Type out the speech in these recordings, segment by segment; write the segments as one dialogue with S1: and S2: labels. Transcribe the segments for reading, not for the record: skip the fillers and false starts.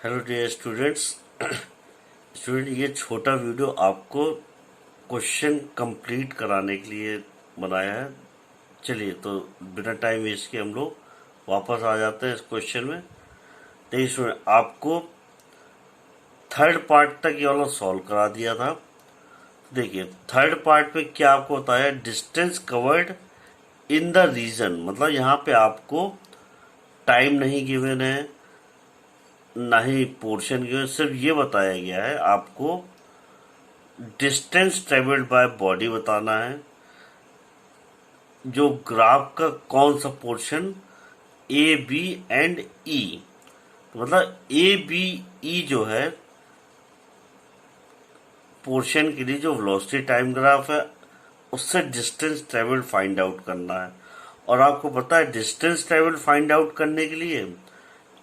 S1: Hello dear students. ये छोटा video आपको क्वेश्चन कंप्लीट कराने के लिए बनाया है। चलिए तो बिना टाइम वेस्ट के हम लोग वापस आ जाते हैं इस क्वेश्चन में। देखिए स्टूडेंट, आपको थर्ड पार्ट तक ये वाला सॉल्व करा दिया था। देखिए थर्ड पार्ट में क्या आपको बताया, distance covered in the region, मतलब यहाँ पे आपको टाइम नहीं गिवन है, ना ही पोर्शन गिवन, सिर्फ ये बताया गया है आपको डिस्टेंस ट्रेवल्ड बाय बॉडी बताना है, जो ग्राफ का कौन सा पोर्शन ए बी एंड ई, मतलब ए बी ई जो है पोर्शन के लिए जो वेलोसिटी टाइम ग्राफ है उससे डिस्टेंस ट्रेवल्ड फाइंड आउट करना है। और आपको पता है डिस्टेंस ट्रेवल्ड फाइंड आउट करने के लिए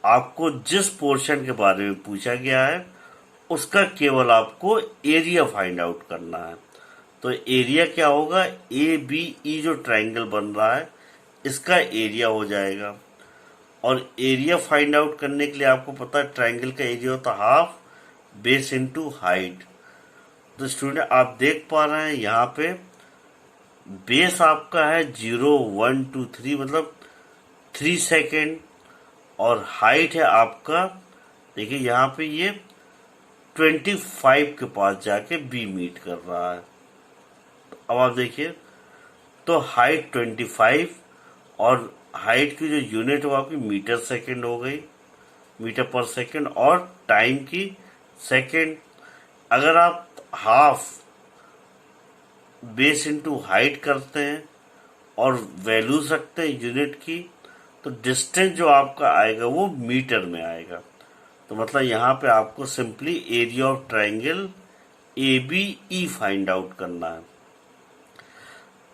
S1: आपको जिस पोर्शन के बारे में पूछा गया है उसका केवल आपको एरिया फाइंड आउट करना है। तो एरिया क्या होगा, ए बी ई जो ट्रायंगल बन रहा है इसका एरिया हो जाएगा। और एरिया फाइंड आउट करने के लिए आपको पता है ट्रायंगल का एरिया होता है हाफ बेस इनटू हाइट। तो स्टूडेंट आप देख पा रहे हैं यहाँ पे बेस आपका है 0 1 2 3, मतलब 3 सेकेंड, और हाइट है आपका, देखिए यहाँ पे ये 25 के पास जाके बी मीट कर रहा है। अब आप देखिए तो हाइट 25 और हाइट की जो यूनिट वो आपकी मीटर सेकेंड हो गई, मीटर पर सेकेंड, और टाइम की सेकेंड। अगर आप हाफ बेस इनटू हाइट करते हैं और वैल्यू रखते हैं यूनिट की, तो डिस्टेंस जो आपका आएगा वो मीटर में आएगा। तो मतलब यहाँ पे आपको simply area of triangle A B E find out करना है।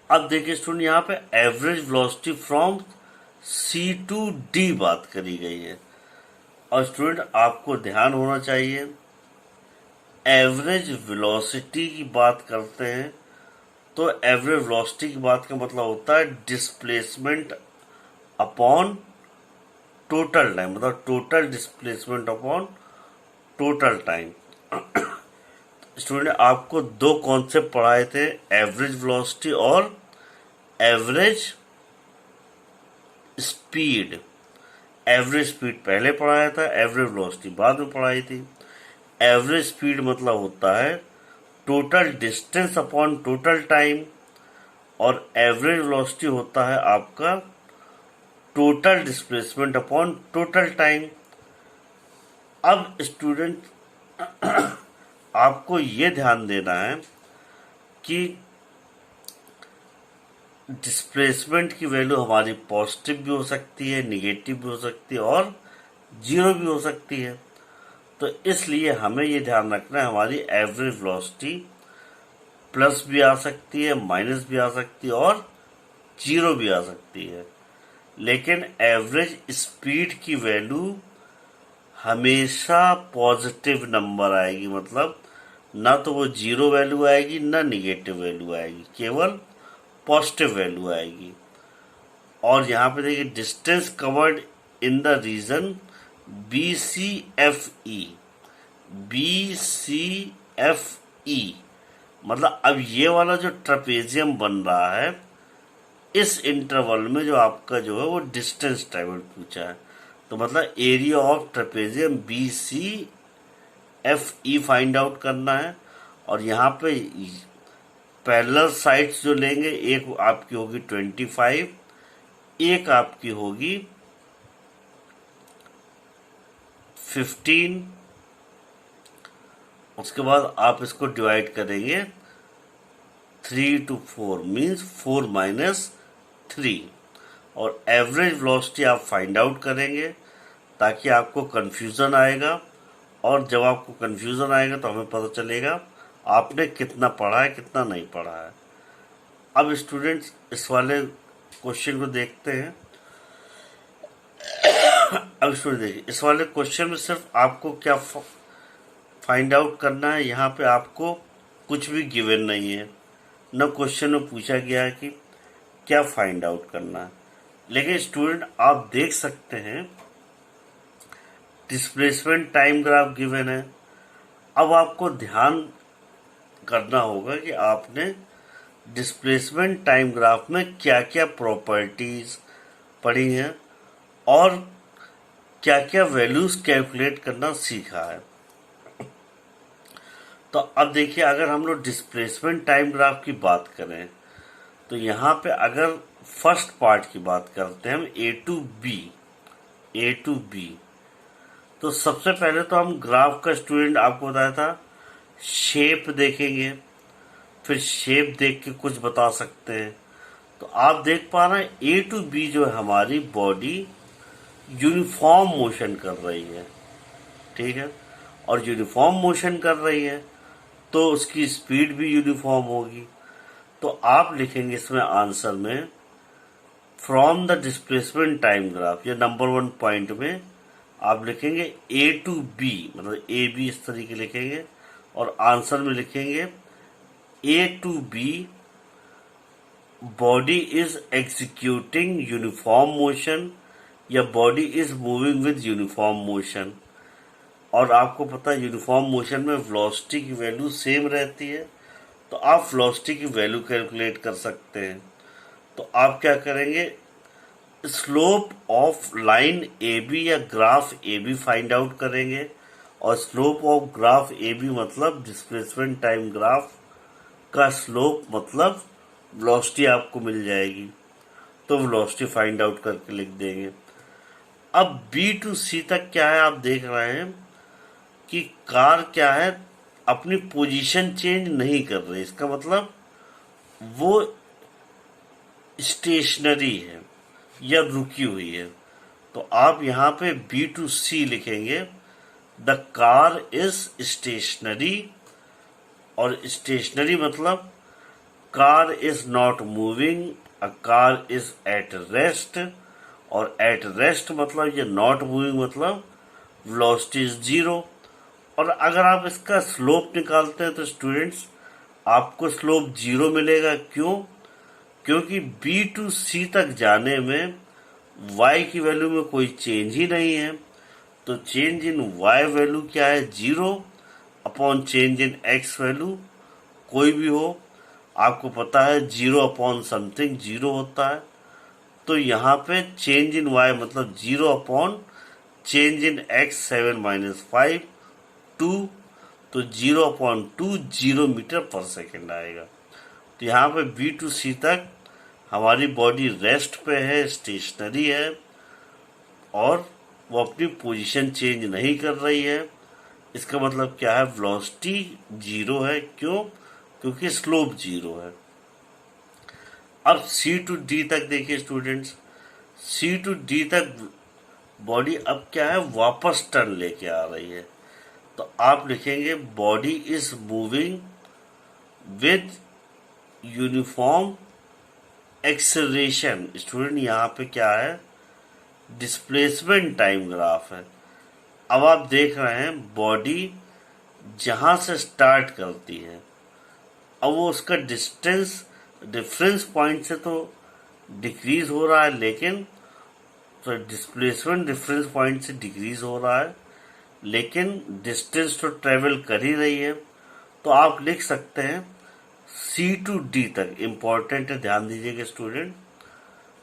S1: अब देखिए स्टूडेंट यहाँ पे average velocity from C to D बात करी गई है। और स्टूडेंट आपको ध्यान होना चाहिए, एवरेज वेलोसिटी की बात करते हैं तो एवरेज वेलोसिटी की बात का मतलब होता है डिस्प्लेसमेंट अपॉन टोटल टाइम, मतलब total displacement upon total time. Student आपको दो कॉन्सेप्ट पढ़ाए थे, एवरेज वेलोसिटी और एवरेज स्पीड। एवरेज स्पीड पहले पढ़ाया था, एवरेज वेलोसिटी बाद में पढ़ाई थी। एवरेज स्पीड मतलब होता है total distance upon total time, और एवरेज वेलोसिटी होता है आपका total displacement upon total time. अब स्टूडेंट आपको ये ध्यान देना है कि डिस्प्लेसमेंट की वैल्यू हमारी पॉजिटिव भी हो सकती है, निगेटिव भी हो सकती है, और जीरो भी हो सकती है। तो इसलिए हमें ये ध्यान रखना है हमारी एवरेज वेलोसिटी प्लस भी आ सकती है, माइनस भी आ सकती है, और जीरो भी आ सकती है। लेकिन एवरेज स्पीड की वैल्यू हमेशा पॉजिटिव नंबर आएगी, मतलब ना तो वो जीरो वैल्यू आएगी ना निगेटिव वैल्यू आएगी, केवल पॉजिटिव वैल्यू आएगी। और यहाँ पे देखिए distance covered in the region B C F E, B C F E, मतलब अब ये वाला जो ट्रेपेजियम बन रहा है इस इंटरवल में जो आपका जो है वो डिस्टेंस ट्रेवल पूछा है। तो मतलब area of trapezium B C F E find out करना है। और यहाँ पे पैरेलल साइड्स जो लेंगे, एक आपकी होगी 25, एक आपकी होगी 15। उसके बाद आप इसको डिवाइड करेंगे 3 to 4, मीन्स 4 माइनस 3, और एवरेज वेलोसिटी आप फाइंड आउट करेंगे ताकि आपको कंफ्यूजन आएगा। और जब आपको कंफ्यूजन आएगा तो हमें पता चलेगा आपने कितना पढ़ा है कितना नहीं पढ़ा है। अब स्टूडेंट्स इस वाले क्वेश्चन को देखते हैं। अब स्टूडेंट देखिए इस वाले क्वेश्चन में सिर्फ आपको क्या फाइंड आउट करना है, यहाँ पे आपको कुछ भी गिवन नहीं है, न क्वेश्चन में पूछा गया है कि क्या फाइंड आउट करना है। लेकिन स्टूडेंट आप देख सकते हैं डिस्प्लेसमेंट टाइम ग्राफ गिवन है। अब आपको ध्यान करना होगा कि आपने डिस्प्लेसमेंट टाइम ग्राफ में क्या क्या प्रॉपर्टीज पढ़ी हैं और क्या क्या वैल्यूज कैलकुलेट करना सीखा है। तो अब देखिए, अगर हम लोग डिस्प्लेसमेंट टाइम ग्राफ की बात करें तो यहाँ पे अगर फर्स्ट पार्ट की बात करते हैं हम ए टू बी, तो सबसे पहले तो हम ग्राफ का स्टूडेंट आपको बताया था शेप देखेंगे, फिर शेप देख के कुछ बता सकते हैं। तो आप देख पा रहे हैं ए टू बी जो है हमारी बॉडी यूनिफॉर्म मोशन कर रही है, ठीक है, और यूनिफॉर्म मोशन कर रही है तो उसकी स्पीड भी यूनिफॉर्म होगी। तो आप लिखेंगे इसमें आंसर में from the displacement time graph, ये नंबर 1 पॉइंट में आप लिखेंगे ए टू बी, मतलब ए बी इस तरीके लिखेंगे और आंसर में लिखेंगे A to B body is executing uniform motion या body is moving with uniform motion. और आपको पता है यूनिफॉर्म मोशन में वेलोसिटी की वैल्यू सेम रहती है, तो आप वेलोसिटी की वैल्यू कैलकुलेट कर सकते हैं। तो आप क्या करेंगे, slope of line A B या graph A B find out करेंगे, और slope of graph A B मतलब डिस्प्लेसमेंट टाइम ग्राफ का स्लोप मतलब वेलोसिटी आपको मिल जाएगी, तो वेलोसिटी फाइंड आउट करके लिख देंगे। अब बी टू सी तक क्या है, आप देख रहे हैं कि कार क्या है, अपनी पोजीशन चेंज नहीं कर रही, इसका मतलब वो स्टेशनरी है या रुकी हुई है। तो आप यहाँ पे बी टू सी लिखेंगे, द कार इज स्टेशनरी, और स्टेशनरी मतलब car is not moving, a car is at rest, और एट रेस्ट मतलब ये नॉट मूविंग मतलब वेलोसिटी इज 0। और अगर आप इसका स्लोप निकालते हैं तो स्टूडेंट्स आपको स्लोप 0 मिलेगा। क्यों? क्योंकि बी टू सी तक जाने में y की वैल्यू में कोई चेंज ही नहीं है, तो चेंज इन y वैल्यू क्या है, 0 upon change in x value कोई भी हो, आपको पता है 0 अपॉन समथिंग 0 होता है। तो यहाँ पे चेंज इन y मतलब 0 upon change in x 7 minus 5 2, तो 0 अपॉन 2 0 मीटर पर सेकेंड आएगा। तो यहाँ पे बी टू सी तक हमारी बॉडी रेस्ट पे है, स्टेशनरी है, और वो अपनी पोजीशन चेंज नहीं कर रही है। इसका मतलब क्या है, वेलोसिटी 0 है। क्यों? क्योंकि स्लोप 0 है। अब सी टू डी तक देखिए स्टूडेंट्स, सी टू डी तक बॉडी अब क्या है, वापस टर्न लेके आ रही है। तो आप लिखेंगे body is moving with uniform acceleration. Student यहाँ पे क्या है, डिस्प्लेसमेंट टाइम ग्राफ है। अब आप देख रहे हैं बॉडी जहां से स्टार्ट करती है, अब वो उसका डिफरेंस पॉइंट से तो डिक्रीज हो रहा है, लेकिन तो डिस्प्लेसमेंट डिफरेंस पॉइंट से डिक्रीज हो रहा है, लेकिन डिस्टेंस तो ट्रेवल कर ही रही है। तो आप लिख सकते हैं सी टू डी तक, इंपॉर्टेंट है, ध्यान दीजिएगा स्टूडेंट,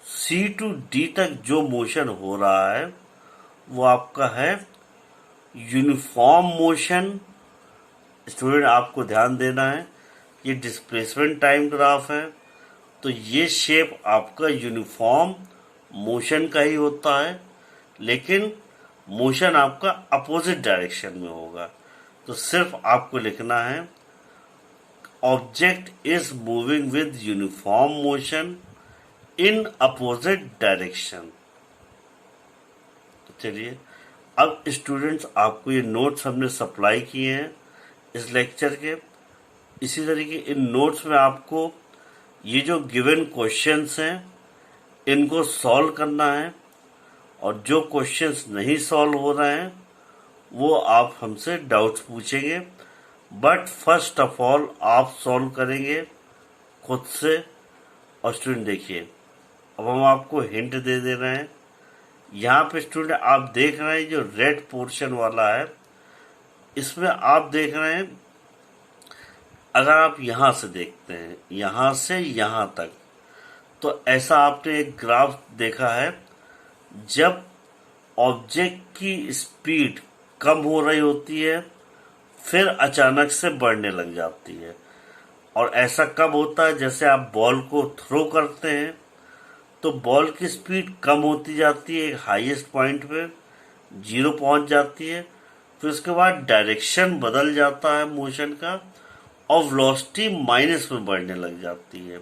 S1: सी टू डी तक जो मोशन हो रहा है वो आपका है यूनिफॉर्म मोशन। स्टूडेंट आपको ध्यान देना है, ये डिस्प्लेसमेंट टाइम ग्राफ है, तो ये शेप आपका यूनिफॉर्म मोशन का ही होता है, लेकिन मोशन आपका अपोजिट डायरेक्शन में होगा। तो सिर्फ आपको लिखना है object is moving with uniform motion in opposite direction. चलिए, अब स्टूडेंट्स आपको ये नोट्स हमने सप्लाई किए हैं इस लेक्चर के। इसी तरीके इन नोट्स में आपको ये जो गिवन क्वेश्चंस हैं इनको सॉल्व करना है, और जो क्वेश्चंस नहीं सॉल्व हो रहे हैं वो आप हमसे डाउट्स पूछेंगे, बट फर्स्ट ऑफ ऑल आप सॉल्व करेंगे खुद से। और स्टूडेंट देखिए, अब हम आपको हिंट दे रहे हैं, यहाँ पे स्टूडेंट आप देख रहे हैं जो रेड पोर्शन वाला है, इसमें आप देख रहे हैं, अगर आप यहाँ से देखते हैं यहाँ से यहाँ तक, तो ऐसा आपने एक ग्राफ देखा है, जब ऑब्जेक्ट की स्पीड कम हो रही होती है फिर अचानक से बढ़ने लग जाती है। और ऐसा कब होता है, जैसे आप बॉल को थ्रो करते हैं तो बॉल की स्पीड कम होती जाती है, एक हाईएस्ट पॉइंट पे 0 पहुंच जाती है, फिर उसके बाद डायरेक्शन बदल जाता है मोशन का और वेलोसिटी माइनस में बढ़ने लग जाती है।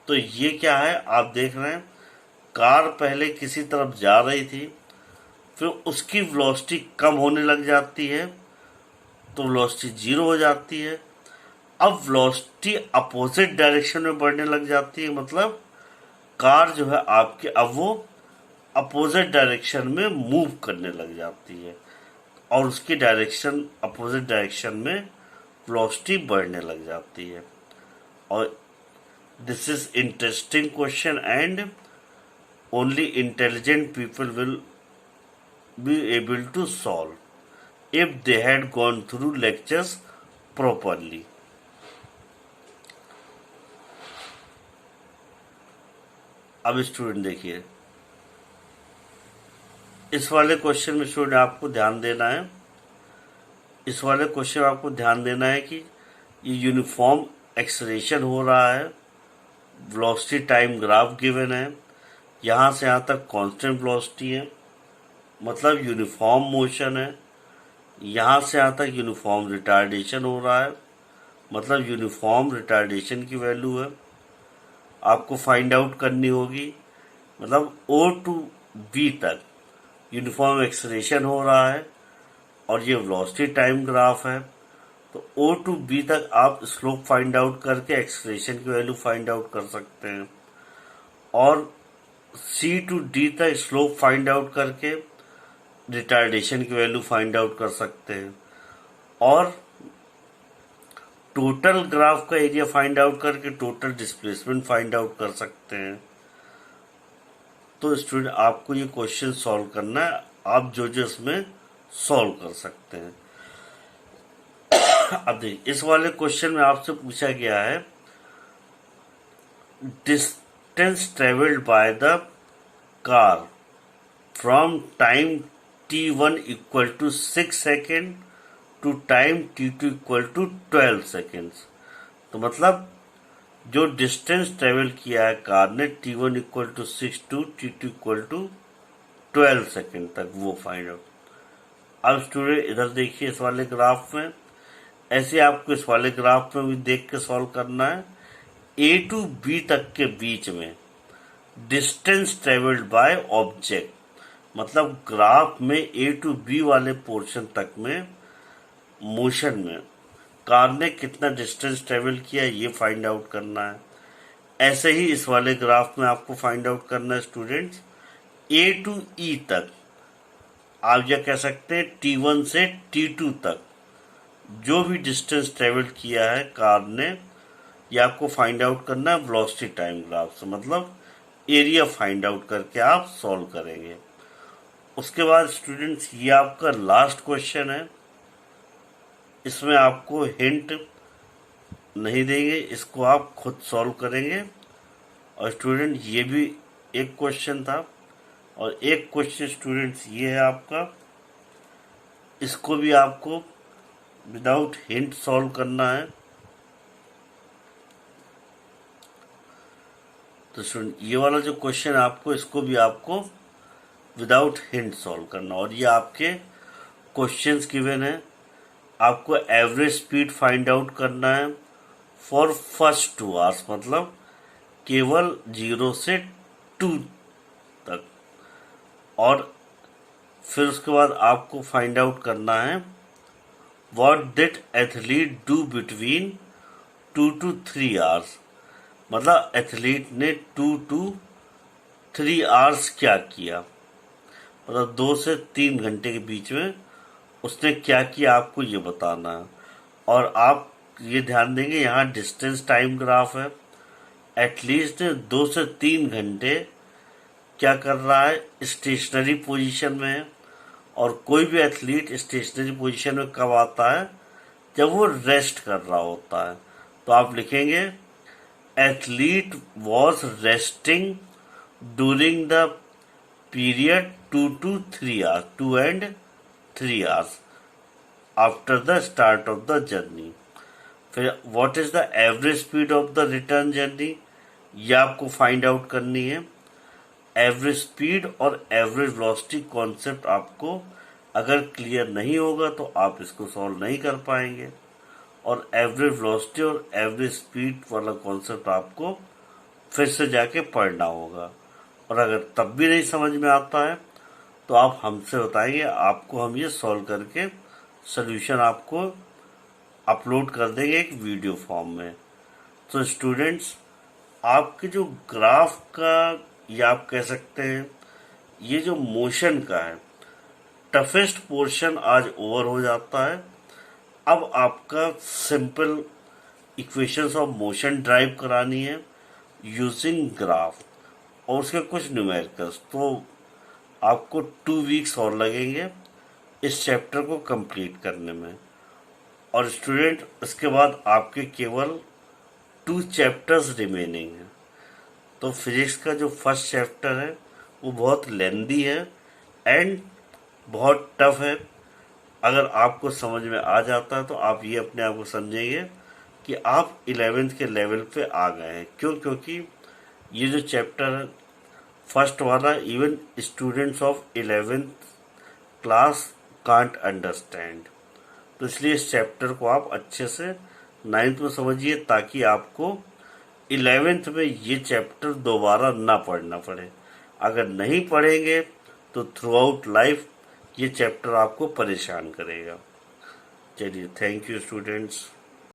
S1: तो ये क्या है, आप देख रहे हैं कार पहले किसी तरफ जा रही थी, फिर उसकी वेलोसिटी कम होने लग जाती है तो वेलोसिटी 0 हो जाती है। अब वेलोसिटी अपोजिट डायरेक्शन में बढ़ने लग जाती है, मतलब कार जो है आपकी अब वो अपोजिट डायरेक्शन में मूव करने लग जाती है और उसकी डायरेक्शन अपोजिट डायरेक्शन में वेलोसिटी बढ़ने लग जाती है। और this is interesting question and only intelligent people will be able to solve if they had gone through lectures properly. अब स्टूडेंट देखिए, इस वाले क्वेश्चन में स्टूडेंट आपको ध्यान देना है, इस वाले क्वेश्चन में आपको ध्यान देना है कि ये यूनिफॉर्म एक्सेलरेशन हो रहा है, वेलोसिटी टाइम ग्राफ गिवन है, यहाँ से यहाँ तक कांस्टेंट वेलोसिटी है, मतलब यूनिफॉर्म मोशन है, यहाँ से यहाँ तक यूनिफॉर्म रिटार्डेशन हो रहा है, मतलब यूनिफॉर्म रिटार्डेशन की वैल्यू है आपको फाइंड आउट करनी होगी, मतलब ओ टू बी तक यूनिफॉर्म एक्सेलरेशन हो रहा है और ये वेलोसिटी टाइम ग्राफ है। तो ओ टू बी तक आप स्लोप फाइंड आउट करके एक्सेलरेशन की वैल्यू फाइंड आउट कर सकते हैं और सी टू डी तक स्लोप फाइंड आउट करके रिटार्डेशन की वैल्यू फाइंड आउट कर सकते हैं और टोटल ग्राफ का एरिया फाइंड आउट करके टोटल डिस्प्लेसमेंट फाइंड आउट कर सकते हैं। तो स्टूडेंट आपको ये क्वेश्चन सॉल्व करना है, आप जो जो इसमें सॉल्व कर सकते हैं। अब देखिए, इस वाले क्वेश्चन में आपसे पूछा गया है distance travelled by the car from time t1 equal to 6 second to time t2 equal to 12 seconds. तो मतलब जो डिस्टेंस ट्रेवल किया है कार ने t1 equal to 6 to t2 equal to 12 second तक, वो फाइंड आउट। अब स्टूडेंट इधर देखिए इस वाले ग्राफ में, ऐसे आपको इस वाले ग्राफ में भी देख के सॉल्व करना है। ए टू बी तक के बीच में डिस्टेंस ट्रेवल्ड बाय ऑब्जेक्ट, मतलब ग्राफ में ए टू बी वाले पोर्शन तक में मोशन में कार ने कितना डिस्टेंस ट्रेवल किया ये फाइंड आउट करना है। ऐसे ही इस वाले ग्राफ में आपको फाइंड आउट करना है स्टूडेंट्स ए टू ई तक, आप यह कह सकते हैं T1 से T2 तक जो भी डिस्टेंस ट्रेवल किया है कार ने, ये आपको फाइंड आउट करना है वेलोसिटी टाइम ग्राफ से, मतलब एरिया फाइंड आउट करके आप सॉल्व करेंगे। उसके बाद स्टूडेंट्स ये आपका लास्ट क्वेश्चन है, इसमें आपको हिंट नहीं देंगे, इसको आप खुद सॉल्व करेंगे। और स्टूडेंट ये भी एक क्वेश्चन था और एक क्वेश्चन स्टूडेंट्स ये है आपका, इसको भी आपको विदाउट हिंट सॉल्व करना है। तो स्टूडेंट ये वाला जो क्वेश्चन है आपको, इसको भी आपको विदाउट हिंट सॉल्व करना, और ये आपके क्वेश्चंस गिवन है। आपको एवरेज स्पीड फाइंड आउट करना है फॉर फर्स्ट 2 आवर्स, मतलब केवल 0 से 2 तक, और फिर उसके बाद आपको फाइंड आउट करना है what did athlete do between 2 to 3 hours, मतलब एथलीट ने 2 to 3 आवर्स क्या किया, मतलब 2 से 3 घंटे के बीच में उसने क्या किया आपको ये बताना है। और आप ये ध्यान देंगे यहाँ डिस्टेंस टाइम ग्राफ है, एटलीस्ट 2 से 3 घंटे क्या कर रहा है, स्टेशनरी पोजीशन में है। और कोई भी एथलीट स्टेशनरी पोजीशन में कब आता है, जब वो रेस्ट कर रहा होता है। तो आप लिखेंगे athlete was resting during the period 2 and 3 hours after the start of the journey. फिर what is the average speed of the return journey, ये आपको फाइंड आउट करनी है। एवरेज स्पीड और एवरेज वेलोसिटी कॉन्सेप्ट आपको अगर क्लियर नहीं होगा तो आप इसको सॉल्व नहीं कर पाएंगे। और एवरेज वेलोसिटी और एवरेज स्पीड वाला कॉन्सेप्ट आपको फिर से जाके पढ़ना होगा। और अगर तब भी नहीं समझ में आता है तो आप हमसे बताएंगे, आपको हम ये सॉल्व करके सोल्यूशन आपको अपलोड कर देंगे एक वीडियो फॉर्म में। तो स्टूडेंट्स, आपके जो ग्राफ का, या आप कह सकते हैं ये जो मोशन का है, टफेस्ट पोर्शन आज ओवर हो जाता है। अब आपका simple equations of motion drive करानी है यूजिंग ग्राफ और उसके कुछ न्यूमेरिकल्स। तो आपको 2 वीक्स और लगेंगे इस चैप्टर को कंप्लीट करने में। और स्टूडेंट, इसके बाद आपके केवल 2 चैप्टर्स रिमेनिंग हैं। तो फिजिक्स का जो फर्स्ट चैप्टर है वो बहुत लेंदी है एंड बहुत टफ है। अगर आपको समझ में आ जाता है तो आप ये अपने आप को समझेंगे कि आप 11th के लेवल पे आ गए हैं। क्यों? क्योंकि ये जो चैप्टर है फर्स्ट वाला, even students of 11th class can't understand. तो इसलिए इस चैप्टर को आप अच्छे से 9th में समझिए ताकि आपको 11th में ये चैप्टर दोबारा ना पढ़ना पड़े। अगर नहीं पढ़ेंगे तो थ्रू आउट लाइफ ये चैप्टर आपको परेशान करेगा। चलिए, थैंक यू स्टूडेंट्स।